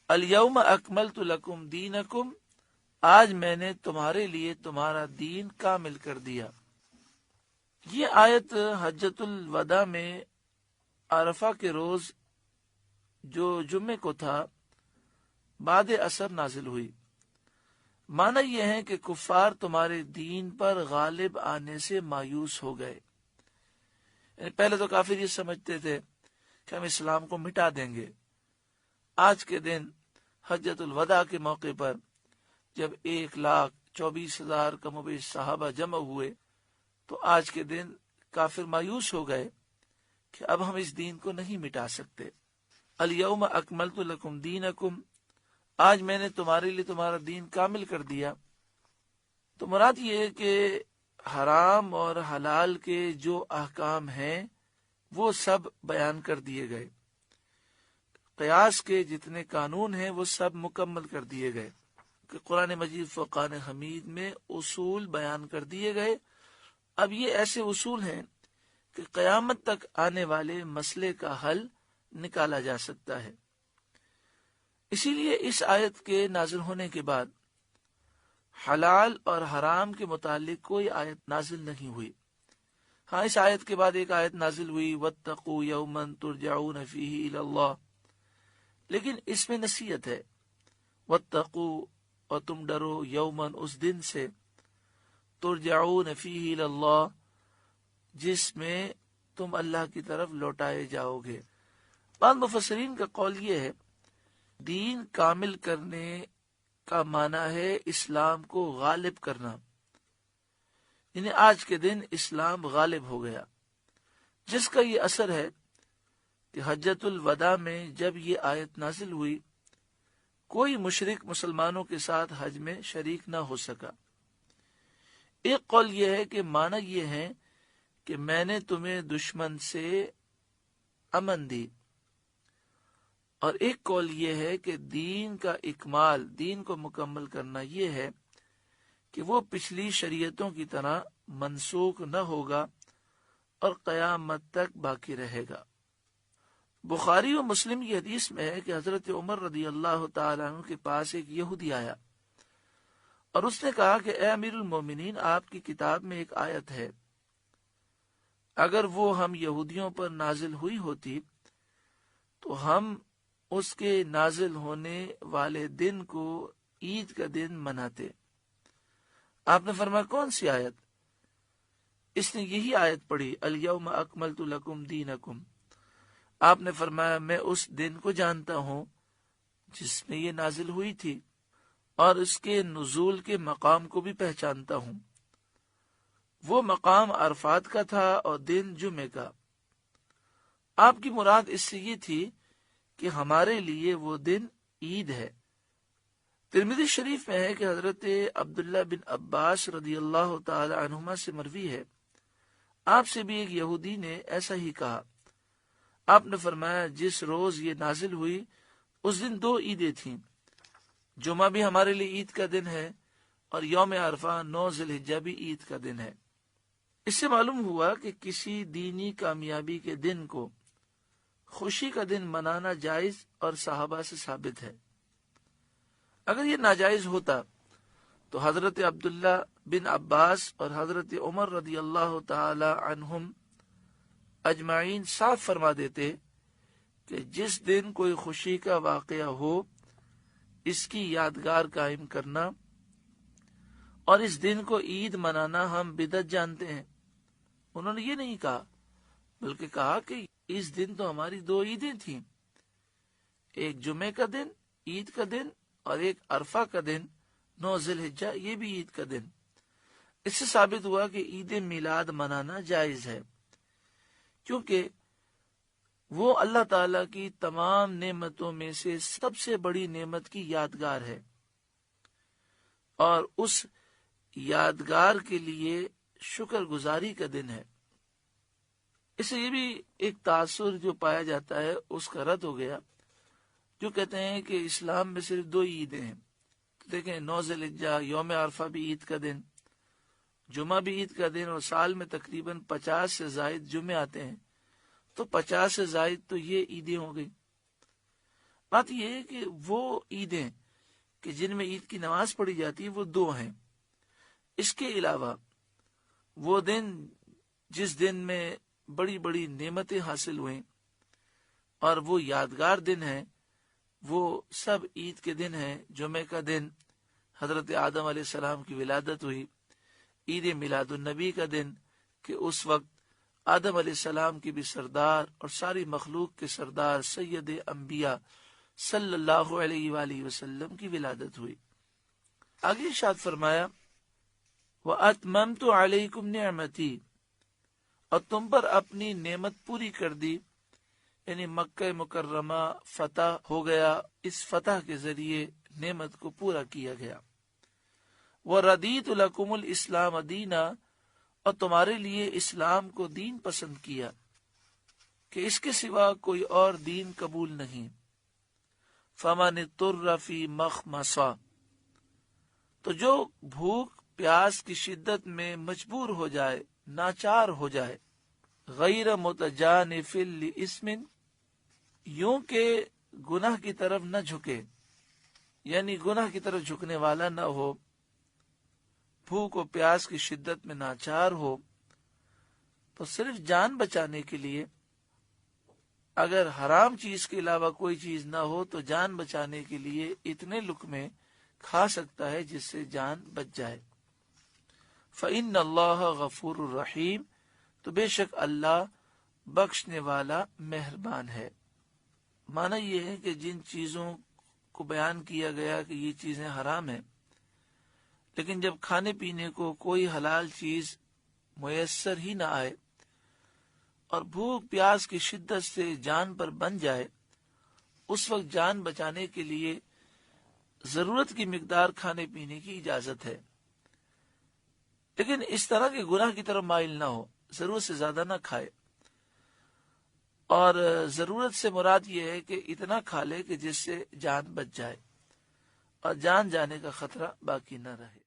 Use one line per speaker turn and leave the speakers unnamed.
الیوم اکملت لکم دینکم، آج میں نے تمہارے لیے تمہارا دین کامل کر دیا۔ یہ آیت حجۃ الوداع میں عرفہ کے روز جو جمعے کو تھا بعد عصر نازل ہوئی۔ معنی یہ ہے کہ کفار تمہارے دین پر غالب آنے سے مایوس ہو گئے۔ یعنی پہلے تو کافر یہ سمجھتے تھے کہ ہم اسلام کو مٹا دیں گے۔ آج کے دن حجۃ الوداع کے موقع پر جب 1,24,000 کم و بیش صحابہ جمع ہوئے تو آج کے دن کافر مایوس ہو گئے کہ اب ہم اس دین کو نہیں مٹا سکتے۔ الیوم اکملت لکم دینکم، آج میں نے تمہارے لیے تمہارا دین کامل کر دیا۔ تو مراد یہ ہے کہ حرام اور حلال کے جو احکام ہیں وہ سب بیان کر دیے گئے، قیاس کے جتنے قانون ہیں وہ سب مکمل کر دیے گئے، کہ قرآن مجید فرقان حمید میں اصول بیان کر دیے گئے۔ اب یہ ایسے اصول ہیں کہ قیامت تک آنے والے مسئلے کا حل نکالا جا سکتا ہے۔ اسی لیے اس آیت کے نازل ہونے کے بعد حلال اور حرام کے متعلق کوئی آیت نازل نہیں ہوئی۔ ہاں، اس آیت کے بعد ایک آیت نازل ہوئی وَاتَّقُوا يَوْمًا تُرْجَعُونَ فِيهِ إِلَى اللَّهِ، لیکن اس میں نصیحت ہے، وَاتَّقُوا، اور تم ڈرو، یومن، اس دن سے، ترجعون فیہ الی اللہ، جس میں تم اللہ کی طرف لوٹائے جاؤ گے۔ بعض مفسرین کا قول یہ ہے دین کامل کرنے کا معنی ہے اسلام کو غالب کرنا، یعنی آج کے دن اسلام غالب ہو گیا، جس کا یہ اثر ہے کہ حجۃ الوداع میں جب یہ آیت نازل ہوئی کوئی مشرک مسلمانوں کے ساتھ حج میں شریک نہ ہو سکا۔ ایک قول یہ ہے کہ معنی یہ ہے کہ میں نے تمہیں دشمن سے امن دی، اور ایک قول یہ ہے کہ دین کا اکمال، دین کو مکمل کرنا یہ ہے کہ وہ پچھلی شریعتوں کی طرح منسوخ نہ ہوگا اور قیامت تک باقی رہے گا۔ بخاری و مسلم کی حدیث میں ہے کہ حضرت عمر رضی اللہ تعالیٰ عنہ کے پاس ایک یہودی آیا اور اس نے کہا کہ اے امیر المومنین، آپ کی کتاب میں ایک آیت ہے، اگر وہ ہم یہودیوں پر نازل ہوئی ہوتی تو ہم اس کے نازل ہونے والے دن کو عید کا دن مناتے۔ آپ نے فرمایا کون سی آیت؟ اس نے یہی آیت پڑھی، الیوم اکملت لکم دینکم۔ آپ نے فرمایا میں اس دن کو جانتا ہوں جس میں یہ نازل ہوئی تھی، اور اس کے نزول کے مقام کو بھی پہچانتا ہوں۔ وہ مقام عرفات کا تھا اور دن جمعے کا۔ آپ کی مراد اس سے یہ تھی کہ ہمارے لیے وہ دن عید ہے۔ ترمذی شریف میں ہے کہ حضرت عبداللہ بن عباس رضی اللہ تعالی عنہما سے مروی ہے، آپ سے بھی ایک یہودی نے ایسا ہی کہا۔ آپ نے فرمایا جس روز یہ نازل ہوئی اس دن 2 عیدیں تھیں، جمعہ بھی ہمارے لیے عید کا دن ہے اور یوم عرفہ 9 ذی الحجہ بھی عید کا دن ہے۔ اس سے معلوم ہوا کہ کسی دینی کامیابی کے دن کو خوشی کا دن منانا جائز اور صحابہ سے ثابت ہے۔ اگر یہ ناجائز ہوتا تو حضرت عبداللہ بن عباس اور حضرت عمر رضی اللہ تعالی عنہم اجمعین صاف فرما دیتے کہ جس دن کوئی خوشی کا واقعہ ہو اس کی یادگار قائم کرنا اور اس دن کو عید منانا ہم بدعت جانتے ہیں۔ انہوں نے یہ نہیں کہا، بلکہ کہا کہ اس دن تو ہماری 2 عیدیں تھیں، ایک جمعے کا دن عید کا دن اور ایک عرفہ کا دن 9 ذی الحجہ یہ بھی عید کا دن۔ اس سے ثابت ہوا کہ عید میلاد منانا جائز ہے، کیونکہ وہ اللہ تعالی کی تمام نعمتوں میں سے سب سے بڑی نعمت کی یادگار ہے، اور اس یادگار کے لیے شکر گزاری کا دن ہے۔ اس سے یہ بھی ایک تاثر جو پایا جاتا ہے اس کا رد ہو گیا، جو کہتے ہیں کہ اسلام میں صرف 2 عیدیں ہیں۔ تو دیکھیں 9 ذی الحجہ، یوم عرفہ بھی عید کا دن، جمعہ بھی عید کا دن، اور سال میں تقریباً 50 سے زائد جمعے آتے ہیں، تو 50 سے زائد تو یہ عیدیں ہو گئی۔ بات یہ ہے کہ وہ عیدیں کہ جن میں عید کی نماز پڑھی جاتی ہے وہ دو ہیں. اس کے علاوہ وہ دن جس دن میں بڑی بڑی نعمتیں حاصل ہوئیں اور وہ یادگار دن ہیں، وہ سب عید کے دن ہیں. جمعہ کا دن حضرت آدم علیہ السلام کی ولادت ہوئی، عید میلاد النبی کا دن کہ اس وقت آدم علیہ السلام کی بھی سردار اور ساری مخلوق کے سردار سید انبیاء صلی اللہ علیہ وآلہ وسلم کی ولادت ہوئی. آگے ارشاد فرمایا وَأَتْمَمْتُ عَلَيْكُمْ نِعْمَتِي، اور تم پر اپنی نعمت پوری کر دی، یعنی مکہ مکرمہ فتح ہو گیا، اس فتح کے ذریعے نعمت کو پورا کیا گیا. وَرَضِيتُ لَكُمُ الْإِسْلَامَ دِينًا، اور تمہارے لیے اسلام کو دین پسند کیا کہ اس کے سوا کوئی اور دین قبول نہیں. فَمَنِ اضْطُرَّ فِي مَخْمَصَةٍ، تو جو بھوک پیاس کی شدت میں مجبور ہو جائے، ناچار ہو جائے، غیر متجانف لاسم، یوں کہ گناہ کی طرف نہ جھکے، یعنی گناہ کی طرف جھکنے والا نہ ہو، بھوک و پیاس کی شدت میں ناچار ہو، تو صرف جان بچانے کے لیے اگر حرام چیز کے علاوہ کوئی چیز نہ ہو تو جان بچانے کے لیے اتنے لقمے کھا سکتا ہے جس سے جان بچ جائے. فَإِنَّ اللَّهَ غَفُورٌ الرحیم، تو بے شک اللہ بخشنے والا مہربان ہے. معنی یہ ہے کہ جن چیزوں کو بیان کیا گیا کہ یہ چیزیں حرام ہیں، لیکن جب کھانے پینے کو کوئی حلال چیز میسر ہی نہ آئے اور بھوک پیاس کی شدت سے جان پر بن جائے، اس وقت جان بچانے کے لیے ضرورت کی مقدار کھانے پینے کی اجازت ہے، لیکن اس طرح کے گناہ کی طرف مائل نہ ہو، ضرورت سے زیادہ نہ کھائے. اور ضرورت سے مراد یہ ہے کہ اتنا کھا لے کہ جس سے جان بچ جائے اور جان جانے کا خطرہ باقی نہ رہے.